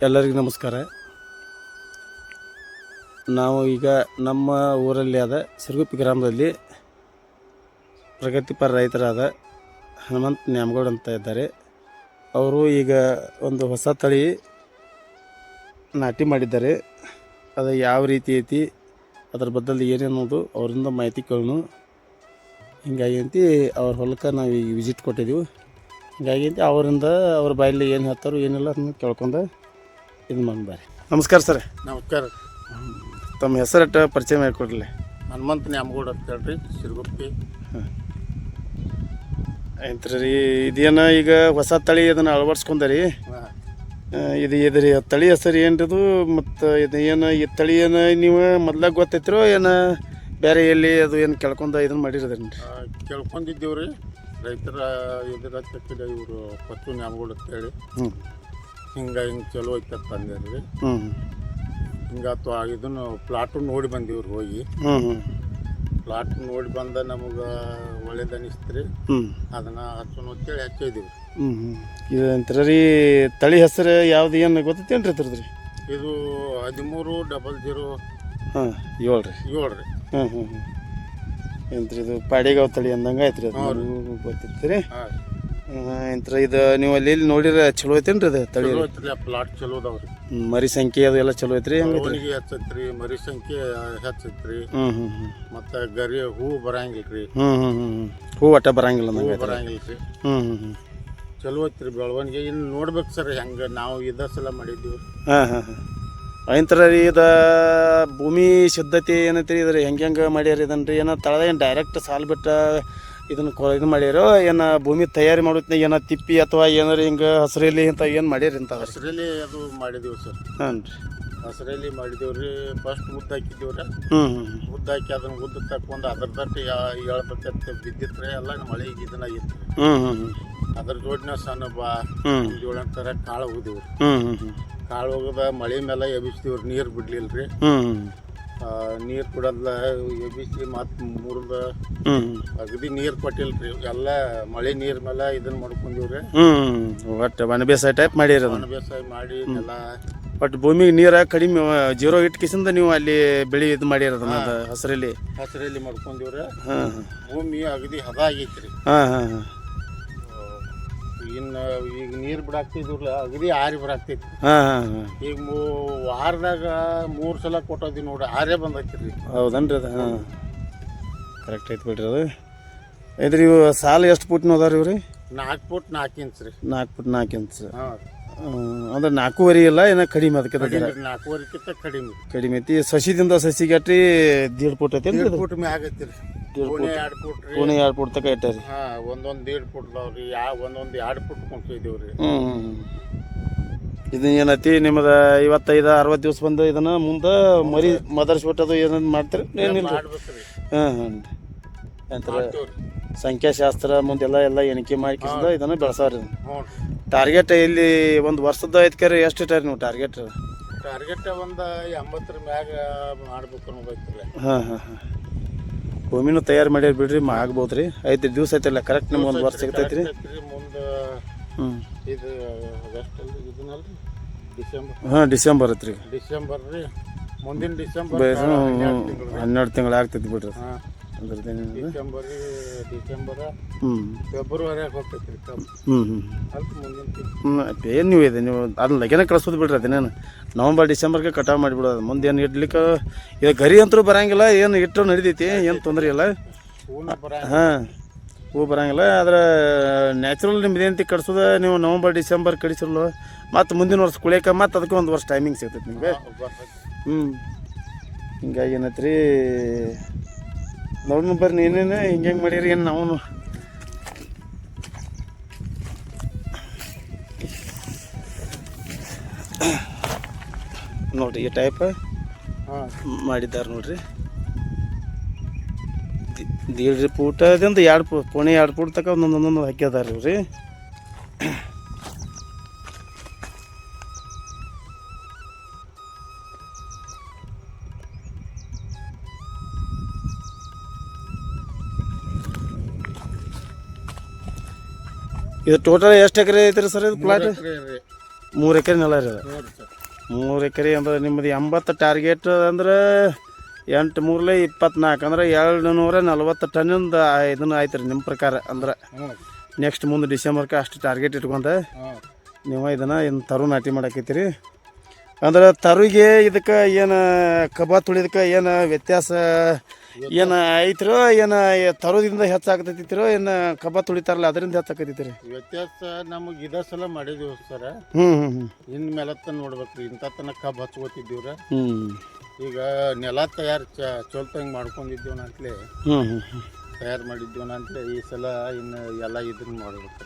ಎಲ್ಲರಿಗೂ ನಮಸ್ಕಾರ. ನಾವು ಈಗ ನಮ್ಮ ಊರಲ್ಲಿ ಆದ ಸಿರುಗುಪ್ಪಿ ಗ್ರಾಮದಲ್ಲಿ ಪ್ರಗತಿಪರ ರೈತರಾದ ಹನುಮಂತ ನ್ಯಾಮಗೌಡ ಅಂತ ಇದ್ದಾರೆ. ಅವರು ಈಗ ಒಂದು ಹೊಸ ತಳಿ ನಾಟಿ ಮಾಡಿದ್ದಾರೆ. ಅದು ಯಾವ ರೀತಿ ಐತಿ, ಅದರ ಬದಲು ಏನೇನೋದು ಅವರಿಂದ ಮಾಹಿತಿ ಕೇಳೋಣ. ಹಿಂಗಾಗಿ ಅಂತಿ ಅವ್ರ ಹೊಲಕ್ಕೆ ನಾವು ಈಗ ವಿಸಿಟ್ ಕೊಟ್ಟಿದ್ದೀವಿ. ಹಿಂಗಾಗಿ ಅಂತಿ ಅವರಿಂದ ಅವ್ರ ಬಾಯಲ್ಲಿ ಏನು ಹೇಳ್ತಾರೋ ಏನಿಲ್ಲ ಅದನ್ನು ಕೇಳ್ಕೊಂಡು ಇದು ಮಾಡಿ. ನಮಸ್ಕಾರ ಸರ್. ನಮಸ್ಕಾರ. ತಮ್ಮ ಹೆಸರಟ್ಟ ಪರಿಚಯ ಮಾಡಿಕೊಡ್ಲಿ. ಹನುಮಂತ ನ್ಯಾಮಗೌಡ ಅಂತ ಹೇಳ್ರಿ, ಸಿರುಗುಪ್ಪಿ. ಆಯ್ತು ರೀ. ಇದೇನು ಈಗ ಹೊಸ ತಳಿ ಅದನ್ನು ಅಳವಡಿಸ್ಕೊಂಡರಿ. ಇದು ತಳಿ ಹೆಸರು ಏನ್ರಿದು? ಮತ್ತು ಇದು ಏನು ಈ ತಳಿ ಏನು ನೀವು ಮೊದ್ಲಾಗ ಗೊತ್ತೈತಿರೋ ಏನು ಬೇರೆ ಎಲ್ಲಿ ಅದು ಏನು ಕೇಳ್ಕೊಂಡು ಇದನ್ನು ಮಾಡಿರೋದೇನು ರೀ? ಕೇಳ್ಕೊಂಡಿದ್ದೀವಿ ರೀ, ರೈತರ ಇದ್ರ ತಕ್ಕಿದ ಇವರು ಪತ್ತು ನ್ಯಾಮಗೌಡ ಅಂತೇಳಿ. ಹಿಂಗೆ ಚಲೋ ಐತಪ್ಪ ಅಂದ್ರಿ ರೀ. ಹಿಂಗಾತು ಇದನ್ನು ಪ್ಲಾಟು ನೋಡಿ ಬಂದೀವ್ರಿ. ಹೋಗಿ ಪ್ಲಾಟ್ ನೋಡಿ ಬಂದ ನಮಗೆ ಒಳ್ಳೇದು ಅನಿಸ್ತ್ರಿ. ಅದನ್ನು ಹಚ್ಚೋಣ ಅಂತೇಳಿ ಹಚ್ಚಿದ್ದೀವಿ. ಇದು ಅಂತಾರೆ ರೀ. ತಳಿ ಹೆಸರು ಯಾವ್ದು ಏನು ಗೊತ್ತೈತೇನು ರೀ ಅದ್ರದ್ದು ರೀ? ಇದು 1300 7 ರೀ. 7 ರೀ. ಎಂತ್ರಿ ಇದು ಪಾಡಿಗಾವ್ ತಳಿ ಅಂದಂಗೆ ಆಯ್ತು ರೀ. ಅದು ಗೊತ್ತಿತ್ತು ರೀ. ಎಂತ್ರ ಇದು ನೀವು ಅಲ್ಲಿ ನೋಡಿರ ಚಲೋ ಐತೇನು ರೀ ಅದು ತಳಿ? ಪ್ಲಾಟ್ ಚಲೋ ಅದಾವ್ರಿ. ಮರಿ ಸಂಖ್ಯೆ ಅದು ಎಲ್ಲ ಚಲೋ ಐತ್ರಿ? ಹಂಗೈತ್ರಿ, ಹೆಚ್ಚೈತ್ರಿ. ಮರಿ ಸಂಖ್ಯೆ ಹೆಚ್ಚೈತ್ರಿ. ಮತ್ತು ಗರಿ ಹೂ ಬರಂಗಿಲ್ರಿ. ಹೂ ಒಟ್ಟ ಬರಂಗಿಲ್ಲ ಬರಂಗಿಲ್ರಿ. ಚಲೋ ಐತ್ರಿ ಬೆಳವಣಿಗೆ. ಇನ್ನು ನೋಡ್ಬೇಕು ಸರ್ ಹೆಂಗೆ. ನಾವು ಸಲ ಮಾಡಿದ್ದೀವಿ. ಐಂತರ ರೀ. ಇದು ಭೂಮಿ ಶುದ್ಧತೆ ಏನೈತಿ ಇದ್ರಿ? ಹೆಂಗೆ ಮಾಡ್ಯಾರ ಇದನ್ನು ರೀ? ಏನೋ ತಳದಾಗ ಏನು ಡೈರೆಕ್ಟ್ ಸಾಲು ಬಿಟ್ಟು ಇದನ್ನು ಇದು ಮಾಡ್ಯಾರೋ ಏನು ಭೂಮಿ ತಯಾರಿ ಮಾಡೋತ್ನಾಗ ಏನೋ ತಿಪ್ಪಿ ಅಥವಾ ಏನಾರು ಹಿಂಗೆ ಹಸಿರಲ್ಲಿ ಇಂಥ ಏನು ಮಾಡ್ಯಾರ ಇಂಥ? ಹಸಿರಲ್ಲಿ ಅದು ಮಾಡಿದೀವಿ ಸರ್. ಹಾಂ ರೀ, ಹಸಿರಲ್ಲಿ ಮಾಡಿದೀವ್ರಿ. ಫಸ್ಟ್ ಉದ್ದು ಹಾಕಿದ್ದೀವ್ರಿ. ಉದ್ದು ಹಾಕಿ ಅದನ್ನು ಉದ್ದು ತಕ್ಕೊಂಡು ಅದ್ರ ತಟ್ಟು ಹೇಳ್ಬೇಕಂತ ಬಿದ್ದಿತ್ರಿ. ಎಲ್ಲ ಮಳೆಗೆ ಇದನ್ನ ಇತ್ತು. ಅದ್ರ ಜೋಡಿನ ಸಣ್ಣ ಜೋಳ ಥರ ಕಾಳು ಹೋಗಿವ್ರಿ. ಕಾಳು ಹೋಗದ ಮಳೆ ಮೇಲೆ ಎಬ್ಬಿಸ್ತೀವ್ರಿ. ನೀರು ಬಿಡ್ಲಿಲ್ರಿ. ನೀರು ಕೊಡೋದ್ಲ ಎಬ್ಬಿಸಿ ಮತ್ತು ಮುರಿದ ಅಗದಿ ನೀರು ಕೊಟ್ಟಿಲ್ರಿ. ಎಲ್ಲ ಮಳೆ ನೀರ್ ಮೇಲೆ ಇದನ್ನ ಮಾಡ್ಕೊಂಡಿವ್ರಿ. ಒಟ್ಟು ಒಣ ಬೇಸಾಯ ಟೈಪ್ ಮಾಡಿರಿ. ಒಣ ಬೇಸಾಯ ಮಾಡಿ ಎಲ್ಲ ಒಟ್ಟು ಭೂಮಿಗೆ ನೀರು ಕಡಿಮೆ ಜೀರೋ ಇಟ್ಕಿಸಿಂದ ನೀವು ಅಲ್ಲಿ ಬೆಳೆ ಇದು ಮಾಡಿರೋದು ಹಸಿರಲ್ಲಿ ಮಾಡ್ಕೊಂಡಿವ್ರಿ. ಭೂಮಿ ಅಗದಿ ಹದ ಆಗೈತ್ರಿ. ಇನ್ನು ಈಗ ನೀರು ಬಿಡಾಕ್ತಿದ್ರಲ್ಲ ಅಗದಿ ಆರಿ ಬರಾಕ್ತೈತಿ. ಈಗ ವಾರದಾಗ 3 ಸಲ ಕೊಟ್ಟೋದಿ ನೋಡ್ರಿ, ಆರೇ ಬಂದೈತ್ರಿ. ಹೌದನ್ರಿ? ಅದು ಕರೆಕ್ಟ್ ಐತಿ ಬಿಡ್ರಿ. ಅದು ಐತ್ರಿ. ಇವು ಸಾಲ ಎಷ್ಟು ಫುಟ್ನು ಅದಾವ್ರಿ ಇವ್ರಿ? 4 ಫುಟ್ 4 ಇಂಚ್ ರೀ. 4 ಫುಟ್ 4 ಇಂಚ್. ಅಂದ್ರೆ 4.5 ಇಲ್ಲ ಏನೋ ಕಡಿಮೆ? ಅದಕ್ಕೆ 4.5ಕ್ಕಿಂತ ಕಡಿಮೆ ಐತಿ. ಸಸಿದಿಂದ ಸಸಿಗೆ ಅಟ್ರಿ 1.5 ಫುಟ್ ಐತಿ. 1.5 ಫುಟ್ ಮ್ಯಾಗ ಐತಿ. ಪೂಣೆ 2 ಫುಟ್ ರೀ. ಪೂಣೆ 2 ಫುಟ್ ತನಕ ಇಟ್ಟಾರಿ. ಒಂದೊಂದು 1.5 ಫುಟ್ ಅದಾವ್ರಿ. ಒಂದೊಂದು 2 ಫುಟ್ ಕೊಂಡ್ಸಿದ್ದೀವ್ರಿ. ಇದನ್ನ ಏನೈತಿ ನಿಮ್ಮದ 55-60 ದಿವಸ ಬಂದು ಇದನ್ನ ಮುಂದೆ ಮರಿ ಮದರ್ಸ್ಬಿಟ್ಟದು ಏನೇನು ಮಾಡ್ತಾರೆ ಏನಿಲ್ಲ? ಅಂತಾರೆ ಸಂಖ್ಯಾಶಾಸ್ತ್ರ ಮುಂದೆಲ್ಲ ಎಣಿಕೆ ಮಾಡಿಕಿಸಿದ ಇದನ್ನ ಬೆಳೆಸೋರಿ. ಟಾರ್ಗೆಟ್ ಇಲ್ಲಿ ಒಂದು ವರ್ಷದ ಐತ್ಕರೆ ಎಷ್ಟು ಇಟ್ಟಾರಿ ನೀವು ಟಾರ್ಗೆಟ್? ಒಂದು 80 ಮ್ಯಾಗ ಮಾಡ್ಬೇಕು ಅನ್ನೋದೈತ್ರಿ. ಭೂಮಿನೂ ತಯಾರು ಮಾಡ್ಯಾರ ಬಿಡ್ರಿ. ಆಗ್ಬೋದು ರೀ. 5 ದಿವಸ ಐತಿಲ್ಲ ಕರೆಕ್ಟ್ ನಿಮ್ಗೆ ಒಂದು ವರ್ಷ ಸಿಗ್ತೈತಿ ರೀ. ಮುಂದೆ ಇದು ಇದನ್ನಲ್ರಿ ಡಿಸೆಂಬರ್ ಐತ್ರಿ. ಡಿಸೆಂಬರ್ ರೀ. ಮುಂದಿನ ಡಿಸೆಂಬರ್ 12 ತಿಂಗಳು ಆಗ್ತೈತಿ ಬಿಡ್ರಿ. ಡಿಸೆಂಬರ್ ಫೆಬ್ರವರಿಯಾಗ ಹೋಗ್ತೈತ್ರಿ. ಏನು ನೀವು ಇದೆ ನೀವು ಅದನ್ನ ಲಗೇನ ಕಳಿಸೋದು ಬಿಡ್ರಿ. ಅದೇನೇನು ನವಂಬರ್ ಡಿಸೆಂಬರ್ಗೆ ಕಟಾವು ಮಾಡಿಬಿಡೋದು. ಮುಂದೆ ಏನು ಇಡ್ಲಿಕ್ಕೆ ಇದು ಗರಿ ಅಂತೂ ಬರಂಗಿಲ್ಲ. ಏನು ಇಟ್ಟರು ನಡಿತೈತಿ, ಏನು ತೊಂದರೆ ಇಲ್ಲ. ಹೂ ಬರಂಗಿಲ್ಲ. ಆದ್ರೆ ನ್ಯಾಚುರಲ್ ನಿಮ್ದು ಏನಂತ ಕಟ್ಸೋದು ನೀವು ನವಂಬರ್ ಡಿಸೆಂಬರ್ ಕಡಿಸಿರಲ್ಲ ಮತ್ತು ಮುಂದಿನ ವರ್ಷ ಕುಳಿಯಕ್ಕೆ ಮತ್ತು ಅದಕ್ಕೆ ಒಂದು ವರ್ಷ ಟೈಮಿಂಗ್ ಸಿಗ್ತೈತಿ ನಿಮಗೆ. ಹಿಂಗಾಗಿ ಏನೈತೆ ರೀ ನೋಡೋಣ ಬರ್ರಿ. ಏನೇನು ಹಿಂಗೆ ಮಾಡಿರಿ ಏನು ನಾವು ನೋಡ್ರಿ ಈ ಟೈಪ್ ಮಾಡಿದ್ದಾರೆ ನೋಡ್ರಿ. 1.5 ಫೂಟದಿಂದ 2 ಪೋಣೆ 2 ಫೂಟ್ ತನಕ ಒಂದೊಂದೊಂದು ಹಾಕ್ಯದಾರ ರೀ. ಇದು ಟೋಟಲ್ ಎಷ್ಟು ಎಕರೆ ಐತ್ರಿ ಸರ್ ಇದು ಪ್ಲಾಟ್? 3 ಎಕರೆ ನೆಲ ರೀ ಅದು. ಹ್ಞೂ ರೀ ಸರ್. 3 ಎಕರೆ ಅಂದ್ರೆ ನಿಮ್ಮದು 80 ಟಾರ್ಗೆಟ್ ಅಂದ್ರೆ 8 3 24 ಅಂದ್ರೆ 240 ಟನ್ನಿಂದ ಇದನ್ನು ಆಯ್ತು ರೀ ನಿಮ್ಮ ಪ್ರಕಾರ ಅಂದ್ರೆ. ಹ್ಞೂ ನೆಕ್ಸ್ಟ್ ಮುಂದೆ ಡಿಸೆಂಬರ್ಗೆ ಅಷ್ಟು ಟಾರ್ಗೆಟ್ ಇಟ್ಕೊಂತ ಹ್ಞೂ ನೀವು ಇದನ್ನು ತರು ನಾಟಿ ಮಾಡಾಕೈತಿರಿ. ಅಂದ್ರೆ ತರುಗೆ ಇದಕ್ಕೆ ಏನು ಕಬ್ಬ ತುಳಿದಕ್ಕೆ ಏನು ವ್ಯತ್ಯಾಸ ಏನು ಐತ್ರೋ ಏನು ತರೋದಿಂದ ಹೆಚ್ಚಾಗ್ತೈತಿರೋ ಏನು ಕಬ್ಬ ತುಳಿತಾರಲ್ಲ ಅದರಿಂದ ಹೆಚ್ಚಾಕೈತಿ ರೀ? ವ್ಯತ್ಯಾಸ ನಮಗೆ ಇದೇ ಸಲ ಮಾಡಿದೀವಿ ಸರ. ಹ್ಞೂ ಹ್ಞೂ ಹ್ಞೂ ಇನ್ನು ಮೇಲತ್ತ ನೋಡ್ಬೇಕು ಇಂಥ ತನಕ ಕಬ್ಬು ಹಚ್ಕೋತಿದ್ದೀವ್ರ. ಹ್ಞೂ ಈಗ ನೆಲ ತಯಾರು ಚೊಲ್ತಂಗೆ ಮಾಡ್ಕೊಂಡಿದ್ದೀವನ ಅಂತಲೇ ಹ್ಞೂ ಹ್ಞೂ ಹ್ಞೂ ತಯಾರು ಮಾಡಿದ್ದೀವನ ಅಂತಲೇ ಈ ಸಲ ಇನ್ನು ಎಲ್ಲ ಇದನ್ನ ಮಾಡ್ಬೇಕು.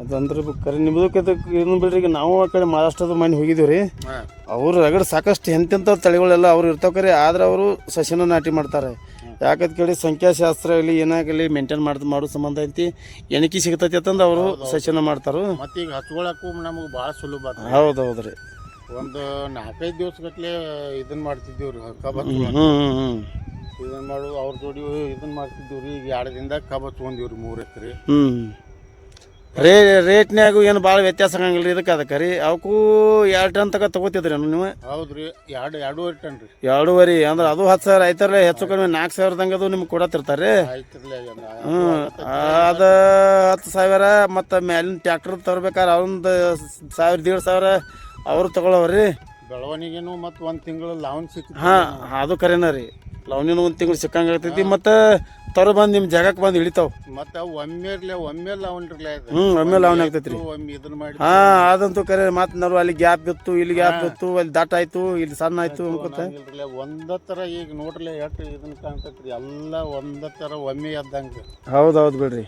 ಅದಂದ್ರೆ ಕರೆ ನಿಮ್ದಕ್ಕೆ ಅದಕ್ಕೆ ಏನು ಬಿಡ್ರಿ. ಈಗ ನಾವು ಆ ಕಡೆ ಮಹಾರಾಷ್ಟ್ರದ ಮನೆ ಹೋಗಿದ್ದೀವಿ ರೀ. ಹಾಂ ಅವರು ರಗಡ್ ಸಾಕಷ್ಟು ಎಂತೆಂಥ ತಳಿಗಳೆಲ್ಲ ಅವ್ರು ಇರ್ತಾವ ಕರೆ, ಆದ್ರೆ ಅವರು ಸಸಿನ ನಾಟಿ ಮಾಡ್ತಾರೆ. ಯಾಕಂತ ಕೇಳಿ ಸಂಖ್ಯಾಶಾಸ್ತ್ರ ಆಗಲಿ ಏನಾಗಲಿ ಮೇಂಟೈನ್ ಮಾಡೋ ಸಂಬಂಧ ಐತಿ ಎಣಿಕೆ ಸಿಗ್ತೈತಿ ಅಂತಂದು ಅವರು ಸಸಿನ ಮಾಡ್ತಾರೆ. ಮತ್ತು ಈಗ ಹಚ್ಕೊಳಕ್ಕೂ ನಮಗೆ ಭಾಳ ಸುಲಭ ಆತ. ಹೌದು ಹೌದು ರೀ. ಒಂದು 4-5 ದಿವಸಗಟ್ಲೆ ಇದನ್ನ ಮಾಡ್ತಿದ್ದೀವಿ ರೀ ಕಬ್ಬು ಹ್ಞೂ ಹಚ್ಕೊಳಕ್ಕೆ. ಹ್ಞೂ ಹ್ಞೂ ಇದನ್ನ ಮಾಡೋದು ಅವ್ರ ಜೋಡಿ ಇದನ್ನ ಮಾಡ್ತಿದ್ದೀವಿ ರೀ. ಈಗ 2 ದಿನದಾಗ ಕಬ್ಬು ಹಚ್ಕೊಂಡಿವ್ರಿ 3 ಎಕರೆ. ಹ್ಞೂ ರೇಟ್ನ್ಯಾಗೂ ಏನು ಭಾಳ ವ್ಯತ್ಯಾಸ ಆಗಂಗಿಲ್ಲ ರೀ ಇದಕ್ಕೆ. ಅದಕ್ಕೆ ರೀ ಅವಕ್ಕೂ 2 ಟನ್ ತನಕ ತೊಗೋತಿದ್ರಿ ನೀವು? ಹೌದು ರೀ. 2.5 ಟನ್ ರೀ. 2.5 ಅಂದ್ರೆ ಅದು 10,000 ಆಯ್ತಾರಲ್ಲ. ಹೆಚ್ಚು ಕಡಿಮೆ 4,000ದಂಗೆ ಅದು ನಿಮ್ಗೆ ಕೊಡತ್ತಿರ್ತಾರೆ. ಆಯ್ತಿರ್ಲಿ ಹ್ಞೂ ಅದು 10,000 ಮತ್ತು ಮ್ಯಾಲಿನ ಟ್ಯಾಕ್ಟರ್ ತರ್ಬೇಕಾದ್ರೆ ಅವೊಂದು 1,000-1,500 ಅವರು ತಗೊಳ್ಳವ್ರಿ. ಬೆಳವಣಿಗೆನು ಮತ್ತು 1 ತಿಂಗಳು ಲಾವಣ್ ಸಿಕ್ತು. ಹಾಂ ಅದು ಕರೆನ ರೀ. ಲವಣಿನೂ 1 ತಿಂಗಳು ಸಿಕ್ಕಂಗೆ ಆಗ್ತೈತಿ. ಮತ್ತು ತರ ಬಂದು ನಿಮ್ಮ ಜಾಗಕ್ಕೆ ಬಂದು ಇಳಿತಾವ. ಮತ್ತು ಒಮ್ಮೆ ಲಾವಣ್ರಿಲ್ಲ. ಹ್ಞೂ ಒಮ್ಮೆ ಲಾವಣಿ ಆಗ್ತೈತಿ ರೀ. ಒಮ್ಮೆ ಇದನ್ನ ಮಾಡಿ ಹಾಂ ಅದಂತೂ ಕರೆ. ಮತ್ತು ನಾವು ಅಲ್ಲಿ ಗ್ಯಾಪ್ ಬಿತ್ತು, ಇಲ್ಲಿ ಗ್ಯಾಪ್ ಬಿತ್ತು, ಅಲ್ಲಿ ದಟ್ಟ ಆಯ್ತು, ಇಲ್ಲಿ ಸಣ್ಣ ಆಯ್ತು ಅನ್ಕೋತ ಒಂದ ಥರ ಈಗ ನೋಡ್ರಲ್ಲ ಎಷ್ಟು ಇದನ್ನ ಕಾಣ್ತೈತ್ರಿ. ಎಲ್ಲ ಒಂದ ಥರ ಒಮ್ಮೆ ಎದ್ದಂಗೆ. ಹೌದು ಹೌದು ಬಿಡ್ರಿ.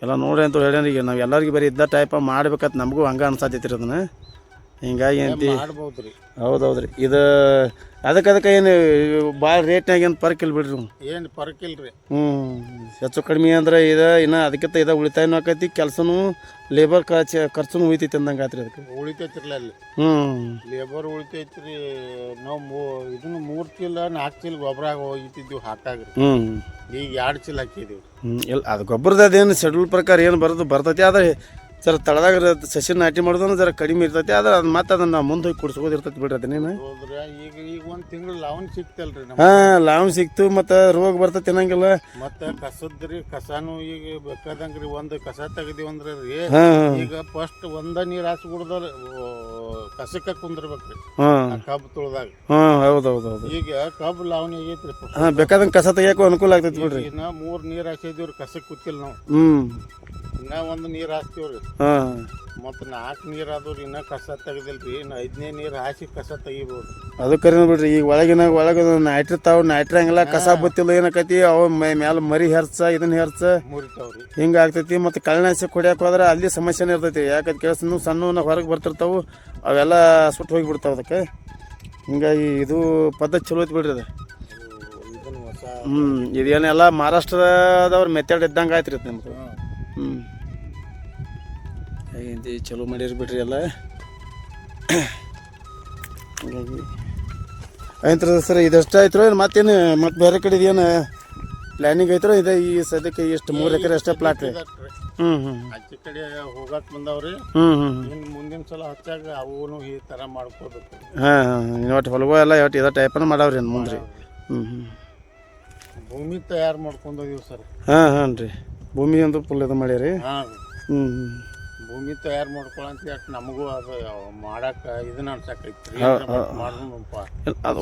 ಎಲ್ಲ ನೋಡ್ರಿ ಅಂತ ಹೇಳ್ಯಾನ. ಈಗ ನಾವು ಎಲ್ಲರಿಗೂ ಬರೀ ಇದ್ದ ಟೈಪ ಮಾಡ್ಬೇಕಂತ ನಮಗೂ ಹಂಗೆ ಅನ್ಸತೈತಿ ರೀ ಅದನ್ನು. ಹಿಂಗಾಗಿ ಅಂತಿ ಮಾಡ್ಬೋದು ರೀ. ಹೌದು ಹೌದು ರೀ. ಇದು ಅದಕ್ಕೆ ಏನು ಭಾಳ ರೇಟ್ನಾಗ ಏನು ಪರ್ಕ್ ಇಲ್ಲ ಬಿಡ್ರಿ. ಏನು ಪರಕ್ ಇಲ್ರಿ. ಹ್ಞೂ ಹೆಚ್ಚು ಕಡಿಮೆ ಅಂದ್ರೆ ಇದು ಇನ್ನು ಅದಕ್ಕಿಂತ ಇದು ಉಳಿತಾಯನೂ ಆಕೈತಿ, ಕೆಲಸನೂ ಲೇಬರ್ ಖರ್ಚು ಉಳಿತೈತಿ ಅಂದಂಗೆ ಆತ್ರಿ ಅದಕ್ಕೆ. ಉಳಿತೈತಿರ್ಲ ಅಲ್ಲಿ ಹ್ಞೂ ಲೇಬರ್ ಉಳಿತೈತ್ರಿ. ನಾವು ಇದನ್ನು 3 ಚೀಲ 4 ಚೀಲ ಗೊಬ್ಬರ ಹೋಗಿತ್ತಿದ್ದೀವಿ ಹಾಕಾಗ್ರಿ. ಹ್ಞೂ ಈಗ 2 ಚೀಲ ಹಾಕಿದ್ದೀವಿ. ಹ್ಞೂ ಇಲ್ಲ ಅದು ಗೊಬ್ಬರದ ಅದೇನು ಶೆಡ್ಯೂಲ್ ಪ್ರಕಾರ ಏನು ಬರ್ತೈತಿ. ಆದರೆ ಜರ ತಳದಾಗ ಸಸಿ ನಾಟಿ ಮಾಡೋದನ್ನು ಜರ ಕಡಿಮೆ ಇರ್ತೈತಿ. ಆದ್ರೆ ಅದು ಮತ್ತೆ ಅದನ್ನು ನಾವು ಮುಂದೆ ಹೋಗಿ ಕುಡ್ಸ್ಕೋದು ಇರ್ತೈತಿ ಬಿಡ್ರಿ ಅದನ್ನೇನು. ಹೋದ್ರೆ ಈಗ 1 ತಿಂಗಳು ಲಾವಣ್ ಸಿಕ್ತಲ್ರಿ ನಮ್ಗೆ. ಹಾಂ ಲಾವಣ್ ಸಿಕ್ತು. ಮತ್ತು ರೋಗ ಬರ್ತೈತಿ ಅನ್ನಂಗಿಲ್ಲ. ಮತ್ತು ಕಸದ್ರಿ ಕಸಾನು ಈಗ ಬೇಕಾದಂಗೆ ರೀ. ಒಂದು ಕಸ ತೆಗ್ದೀವಿ ಅಂದ್ರೆ ರೀ ಹಾಂ ಈಗ ಫಸ್ಟ್ ಒಂದ ನೀರು ಹಾಸಿ ಕುಡ್ದ್ರೆ ಕಸಕ್ಕೆ ಕುಂದ್ರಬೇಕ್ರಿ ಹಾಂ ಕಬ್ಬು ತುಳ್ದಾಗ. ಹಾಂ ಹೌದು ಹೌದು ಹೌದು. ಈಗ ಕಬ್ಬು ಲಾವಣಿ ಆಗೈತ್ರಿ. ಹಾಂ ಬೇಕಾದಂಗೆ ಕಸ ತೆಗಿಯೋಕ್ಕೂ ಅನುಕೂಲ ಆಗ್ತೈತಿ ಬಿಡ್ರಿ. ಇನ್ನ 3 ನೀರು ಹಾಸಿದ್ದೀವ್ರಿ ಕಸಕ್ಕೆ ಕೂತಿಲ್ಲ ನಾವು. ಹ್ಞೂ ಇನ್ನ 1 ನೀರು ಹಾಕ್ತೀವ್ರಿ. ಹಾಂ ಮತ್ತು 4 ನೀರು ಆದವ್ರಿ ಇನ್ನೂ ಕಸ ತೆಗ್ದಿಲ್ರಿ. ಇನ್ನು 5ನೇ ನೀರು ಹಾಸಿ ಕಸ ತೆಗಿಬೋದು. ಅದು ಕರಿನ ಬಿಡ್ರಿ. ಈಗ ಒಳಗೆ ನೈಟ್ರಿ ತಾವು ನೈಟ್ರಿ ಹಂಗಿಲ್ಲ ಕಸ ಬತ್ತಿಲ್ಲ ಏನಕೈತಿ ಅವು ಮ್ಯಾಲ ಮರಿ ಹೆರ್ಚ ಇದನ್ನ ಹೆರ್ಚ ಮುರಿತಾವ್ರಿ. ಹಿಂಗೆ ಆಗ್ತೈತಿ. ಮತ್ತು ಕಳ್ಳನಾಶಕ ಹೊಡ್ಯಕ್ಕೆ ಹೋದ್ರೆ ಅಲ್ಲಿ ಸಮಸ್ಯೆನೇ ಇರ್ತೈತಿ. ಯಾಕಂತ ಕೇಳಿಸ್ ಸಣ್ಣ ಹೊರಗೆ ಬರ್ತಿರ್ತಾವೆ ಅವೆಲ್ಲ ಸುಟ್ಟು ಹೋಗಿಬಿಡ್ತಾವೆ ಅದಕ್ಕೆ. ಹಿಂಗಾಗಿ ಇದು ಪದ್ಧತಿ ಚಲೋ ಐತಿ ಬಿಡ್ರಿ ಅದು. ಇದನ್ನು ಹೊಸ ಇದೇನೆಲ್ಲ ಮಹಾರಾಷ್ಟ್ರದವ್ರ ಮೆಥಡ್ ಇದ್ದಂಗೆ ಆಯ್ತು ರೀ ನಿಮ್ದು. ಹಿಂದಿ ಚಲೋ ಮಾಡಿರಿ ಬಿಡ್ರಿ ಎಲ್ಲ. ಹೀಗಾಗಿ ಆಯ್ತು ಸರ್. ಇದಷ್ಟು ಆಯ್ತು ರೀ. ಮತ್ತೇನು ಮತ್ತೆ ಬೇರೆ ಕಡೆ ಏನು ಪ್ಲ್ಯಾನಿಂಗ್ ಐತ್ರೋ? ಇದೆ ಈ ಸದ್ಯಕ್ಕೆ ಎಷ್ಟು 3 ಎಕರೆ ಅಷ್ಟೇ ಪ್ಲಾಟ್ ರೀ? ಹ್ಞೂ ಹ್ಞೂ ಆಚೆ ಕಡೆ ಹೋಗಕ್ಕೆ ಬಂದವ್ರಿ. ಹ್ಞೂ ಹ್ಞೂ ಇನ್ನು ಮುಂದಿನ ಸಲ ಹಚ್ಚಾಗ ಅವನು ಈ ಥರ ಮಾಡ್ಕೋಬೇಕು. ಹಾಂ ಹಾಂ ಒಟ್ಟು ಹೊಲಗೋ ಎಲ್ಲ ಒಟ್ಟು ಇದೇ ಟೈಪನ ಮಾಡವ್ರಿ ಏನು ಮುಂದೆ ರೀ? ಹ್ಞೂ ಹ್ಞೂ ಭೂಮಿ ತಯಾರು ಮಾಡ್ಕೊಂಡೋದಿವಿ ಸರ್. ಹಾಂ ಹಾಂ ರೀ. ಭೂಮಿ ಒಂದು ಫುಲ್ ಇದು ಮಾಡ್ಯಾರಿ. ಹಾಂ ಹ್ಞೂ ಭೂಮಿ ತಯಾರು ಮಾಡ್ಕೊಳಂತ ಯಾಕೆ ನಮಗೂ ಅದು ಮಾಡಕ್ಕೆ ಇದನ್ನ ಅನ್ಸಕೈತ್ರಿ. ಮಾಡೋಣಪ್ಪ ಅದು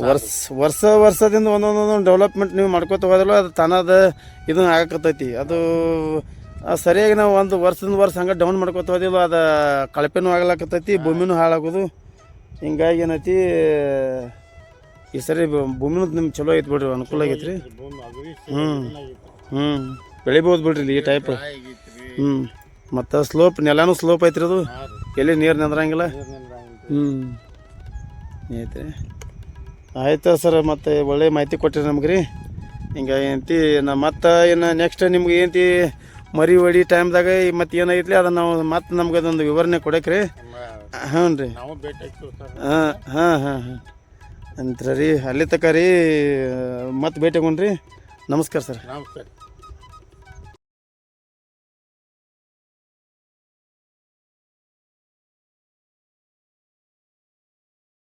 ವರ್ಷದಿಂದ ಒಂದೊಂದೊಂದು ಡೆವಲಪ್ಮೆಂಟ್ ನೀವು ಮಾಡ್ಕೋತ ಹೋದಲ್ಲ ಅದು ತಾನದ ಇದನ್ನ ಆಗಕತ್ತೈತಿ. ಅದು ಸರಿಯಾಗಿ ನಾವು ಒಂದು ವರ್ಷದಿಂದ ವರ್ಷ ಹಂಗೆ ಡೌನ್ ಮಾಡ್ಕೋತ ಹೋದಿಲ್ಲ ಅದು ಕಳಪೆನೂ ಆಗ್ಲಾಕತ್ತೈತಿ, ಭೂಮಿನೂ ಹಾಳಾಗೋದು. ಹಿಂಗಾಗಿ ಏನೈತಿ ಈ ಸರಿ ಭೂಮಿನೂ ನಿಮ್ಗೆ ಚಲೋ ಐತಿ ಬಿಡ್ರಿ, ಅನುಕೂಲ ಆಗೈತಿ ರೀ. ಭೂಮಿ ಅಗದಿ ಹ್ಞೂ ಬೆಳಿಬೋದು ಬಿಡ್ರಿ ಈ ಟೈಪ್. ಆಗೈತ್ರಿ. ಮತ್ತು ಸ್ಲೋಪ್ ನೆಲನೂ ಸ್ಲೋಪ್ ಐತ್ರಿ. ಅದು ಎಲ್ಲಿ ನೀರು ನಿಂದ್ರಂಗಿಲ್ಲ. ಐತೆ ಆಯ್ತು ಸರ್. ಮತ್ತು ಒಳ್ಳೆ ಮಾಹಿತಿ ಕೊಟ್ಟಿರಿ ನಮ್ಗೆ ರೀ. ಹಿಂಗಾಗಿ ಏನಂತಿ ನಾ ಮತ್ತು ಏನು ನೆಕ್ಸ್ಟ್ ನಿಮ್ಗೆ ಏನಂತಿ ಮರಿ ಹೊಡಿ ಟೈಮ್ದಾಗ ಮತ್ತು ಏನೈತ್ಲಿ ಅದನ್ನು ನಾವು ಮತ್ತೆ ನಮ್ಗೆ ಅದೊಂದು ವಿವರಣೆ ಕೊಡಕ್ಕೆ ರೀ. ಹ್ಞೂ ರೀ. ಹಾಂ ಹಾಂ ಹಾಂ ಹಾಂ ಅಂತ ರೀ. ಅಲ್ಲಿ ತಕ ರೀ ಮತ್ತೆ ಭೇಟಿ ಆಗೋಣ್ರಿ. ನಮಸ್ಕಾರ ಸರ್. ನಮಸ್ಕಾರ.